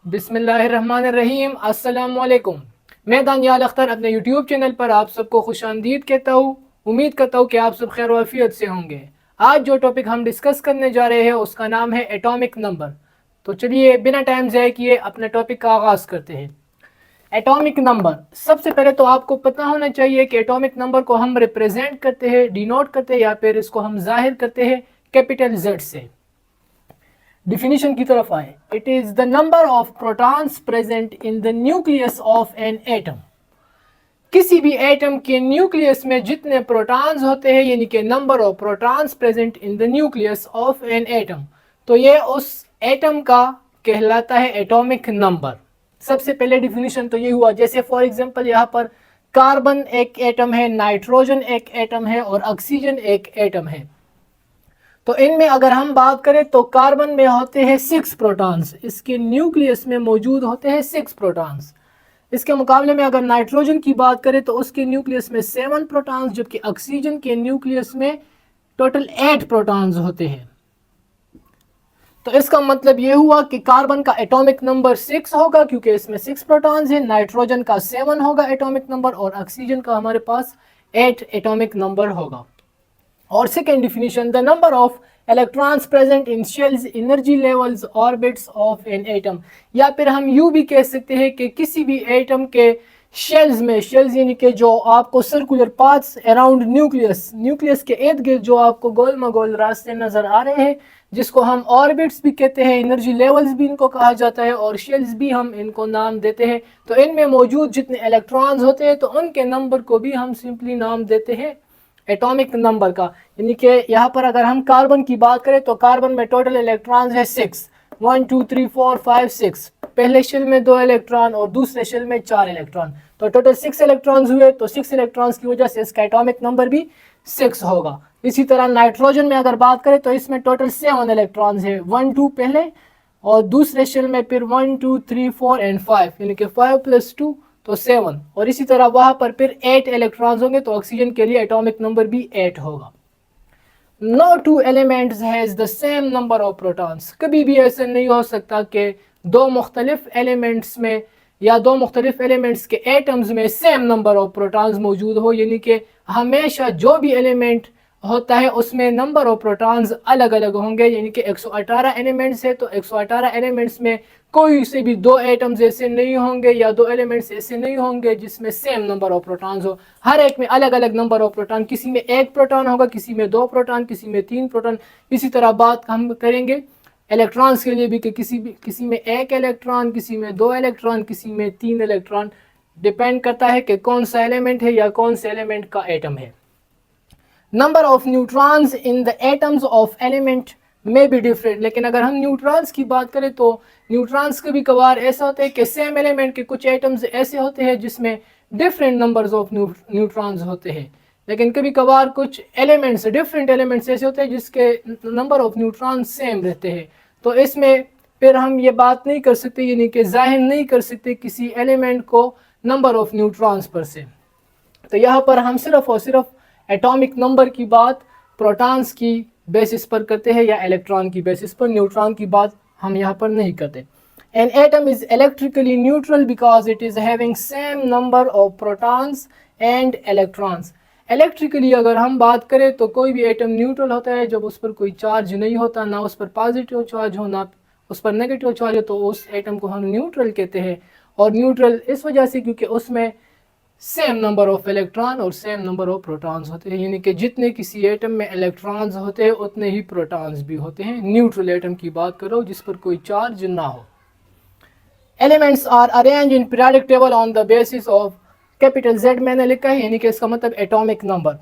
बिस्मिल्लाहिर्रहमानिर्रहीम। अस्सलामुअलैकुम। मैं दानियाल अख्तर अपने यूट्यूब चैनल पर आप सबको खुशामदीद कहता हूँ। उम्मीद करता हूँ कि आप सब खैर वाफियत से होंगे। आज जो टॉपिक हम डिस्कस करने जा रहे हैं उसका नाम है एटॉमिक नंबर। तो चलिए बिना टाइम ज़ाय किए अपने टॉपिक का आगाज़ करते हैं। एटॉमिक नंबर, सबसे पहले तो आपको पता होना चाहिए कि एटॉमिक नंबर को हम रिप्रेजेंट करते हैं, डिनोट करते हैं या फिर इसको हम जाहिर करते हैं कैपिटल जेड से। डिफिनीशन की तरफ आए, it is the number of protons present in the nucleus of an atom. किसी भी एटम के न्यूक्लियस में जितने प्रोटॉन्स होते हैं, यानी कि number of protons present in the nucleus of an atom, तो ये उस एटम का कहलाता है एटॉमिक नंबर। सबसे पहले डिफिनीशन तो ये हुआ, जैसे फॉर एग्जांपल यहाँ पर कार्बन एक एटम है, नाइट्रोजन एक एटम है और ऑक्सीजन एक एटम है। तो इनमें अगर हम बात करें तो कार्बन में होते हैं 6 प्रोटॉन्स, इसके न्यूक्लियस में मौजूद होते हैं 6 प्रोटॉन्स। इसके मुकाबले में अगर नाइट्रोजन की बात करें तो उसके न्यूक्लियस में 7 प्रोटॉन्स, जबकि ऑक्सीजन के न्यूक्लियस में टोटल 8 प्रोटॉन्स होते हैं। तो इसका मतलब ये हुआ कि कार्बन का एटॉमिक नंबर 6 होगा क्योंकि इसमें 6 प्रोटॉन्स हैं, नाइट्रोजन का 7 होगा एटॉमिक नंबर और ऑक्सीजन का हमारे पास 8 एटॉमिक नंबर होगा। और second definition, the number of electrons present in shells, energy levels, orbits of an atom. या फिर हम यूं भी कह सकते हैं कि किसी भी एटम के शेल्स में, शेल्स यानी कि जो आपको circular paths around nucleus, nucleus के इर्द गिर्द जो आपको गोल मगोल रास्ते नजर आ रहे हैं, जिसको हम ऑर्बिट्स भी कहते हैं, एनर्जी लेवल्स भी इनको कहा जाता है और शेल्स भी हम इनको नाम देते हैं। तो इनमें मौजूद जितने इलेक्ट्रॉन्स होते हैं तो उनके नंबर को भी हम सिंपली नाम देते हैं एटॉमिक नंबर का। यानी कि यहाँ पर अगर हम कार्बन की बात करें तो कार्बन में टोटल इलेक्ट्रॉन्स है 6, 1 2 3 4 5 6। पहले शेल में 2 इलेक्ट्रॉन और दूसरे शेल में 4 इलेक्ट्रॉन, तो टोटल 6 इलेक्ट्रॉन्स हुए। तो 6 इलेक्ट्रॉन्स की वजह से इसका एटॉमिक नंबर भी 6 होगा। इसी तरह नाइट्रोजन में अगर बात करें तो इसमें टोटल 7 इलेक्ट्रॉन्स है, 1 2 पहले और दूसरे शेल में फिर 1 2 3 4 एंड 5, यानी कि 5 + 2 तो 7। और इसी तरह वहां पर फिर 8 इलेक्ट्रॉन्स होंगे, तो ऑक्सीजन के लिए एटॉमिक नंबर भी 8 होगा। No two elements has the same number of protons. कभी भी ऐसा नहीं हो सकता कि दो मुख्तलिफ एलिमेंट्स में या दो मुख्तलिफ एलिमेंट्स के एटम्स में सेम नंबर ऑफ प्रोटॉन्स मौजूद हो, यानी कि हमेशा जो भी एलिमेंट होता है उसमें नंबर ऑफ प्रोटॉन्स अलग अलग होंगे। यानी कि 118 एलिमेंट्स है तो 118 एलिमेंट्स में कोई से भी 2 एटम्स ऐसे नहीं होंगे या 2 एलिमेंट्स ऐसे नहीं होंगे जिसमें सेम नंबर ऑफ प्रोटॉन्स हो। हर एक में अलग अलग नंबर ऑफ प्रोटॉन, किसी में 1 प्रोटॉन होगा, किसी में 2 प्रोटॉन, किसी में 3 प्रोटॉन। इसी तरह बात हम करेंगे इलेक्ट्रॉन्स के लिए भी कि किसी में 1 इलेक्ट्रॉन, किसी में 2 इलेक्ट्रॉन, किसी में 3 इलेक्ट्रॉन। डिपेंड करता है कि कौन सा एलिमेंट है या कौन से एलिमेंट का एटम है। Number of neutrons in the atoms of element में भी डिफरेंट। लेकिन अगर हम न्यूट्रॉन्स की बात करें तो न्यूट्रॉन्स कभी कभार ऐसा होता है कि सेम एलिमेंट के कुछ एटम्स ऐसे होते हैं जिसमें डिफरेंट नंबर्स ऑफ न्यूट्रॉन्स होते हैं, लेकिन कभी कभार कुछ एलिमेंट्स, डिफरेंट एलिमेंट्स ऐसे होते हैं जिसके नंबर ऑफ न्यूट्रॉन्स सेम रहते हैं। तो इसमें फिर हम ये बात नहीं कर सकते, यानी कि जाहिर नहीं कर सकते किसी एलिमेंट को नंबर ऑफ न्यूट्रॉन्स पर से। तो यहाँ पर हम सिर्फ और सिर्फ एटॉमिक नंबर की बात प्रोटॉन्स की बेसिस पर करते हैं या इलेक्ट्रॉन की बेसिस पर, न्यूट्रॉन की बात हम यहाँ पर नहीं करते। An atom is electrically neutral because it is having same number of protons and electrons. Electrically अगर हम बात करें तो कोई भी एटम न्यूट्रल होता है जब उस पर कोई चार्ज नहीं होता, ना उस पर पॉजिटिव चार्ज हो ना उस पर नेगेटिव चार्ज हो, तो उस एटम को हम न्यूट्रल कहते हैं। और न्यूट्रल इस वजह से क्योंकि उसमें सेम नंबर ऑफ इलेक्ट्रॉन और सेम नंबर ऑफ प्रोटॉन्स होते हैं, यानी कि जितने किसी एटम में इलेक्ट्रॉन्स होते हैं उतने ही प्रोटॉन्स भी होते हैं। न्यूट्रल एटम की बात करो जिस पर कोई चार्ज ना हो। Elements are arrange in periodic table on the basis of capital Z मैंने लिखा है, यानी कि इसका मतलब एटॉमिक नंबर।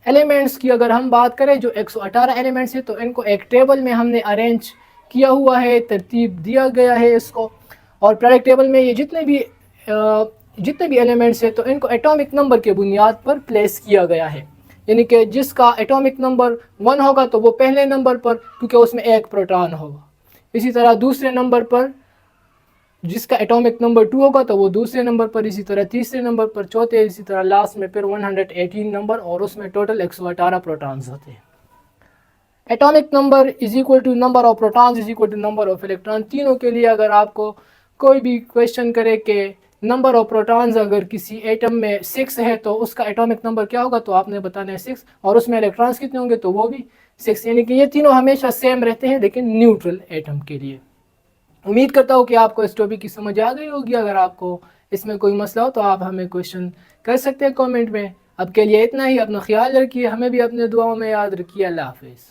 एलिमेंट्स की अगर हम बात करें जो 118 एलिमेंट्स है तो इनको एक टेबल में हमने अरेंज किया हुआ है, तरतीब दिया गया है इसको। और पीरियोडिक टेबल में ये जितने भी एलिमेंट्स है तो इनको एटॉमिक नंबर के बुनियाद पर प्लेस किया गया है। यानी कि जिसका एटॉमिक नंबर 1 होगा तो वो पहले नंबर पर, क्योंकि उसमें 1 प्रोटॉन होगा। इसी तरह दूसरे नंबर पर जिसका एटॉमिक नंबर 2 होगा तो वो दूसरे नंबर पर, इसी तरह तीसरे नंबर पर, चौथे, इसी तरह लास्ट में फिर 118 नंबर और उसमें टोटल 118 प्रोटॉन्स होते हैं। Atomic number is equal to number of protons is equal to number of electron. तीनों के लिए अगर आपको कोई भी क्वेश्चन करे कि नंबर ऑफ प्रोटॉन्स अगर किसी एटम में 6 है तो उसका एटॉमिक नंबर क्या होगा, तो आपने बताना है 6, और उसमें इलेक्ट्रॉन्स कितने होंगे, तो वो भी 6। यानी कि ये तीनों हमेशा सेम रहते हैं लेकिन न्यूट्रल एटम के लिए। उम्मीद करता हूँ कि आपको इस टॉपिक की समझ आ गई होगी। अगर आपको इसमें कोई मसला हो तो आप हमें क्वेश्चन कर सकते हैं कमेंट में। अब के लिए इतना ही, अपना ख्याल रखिए, हमें भी अपने दुआओं में याद रखिए। अल्लाह हाफिज़।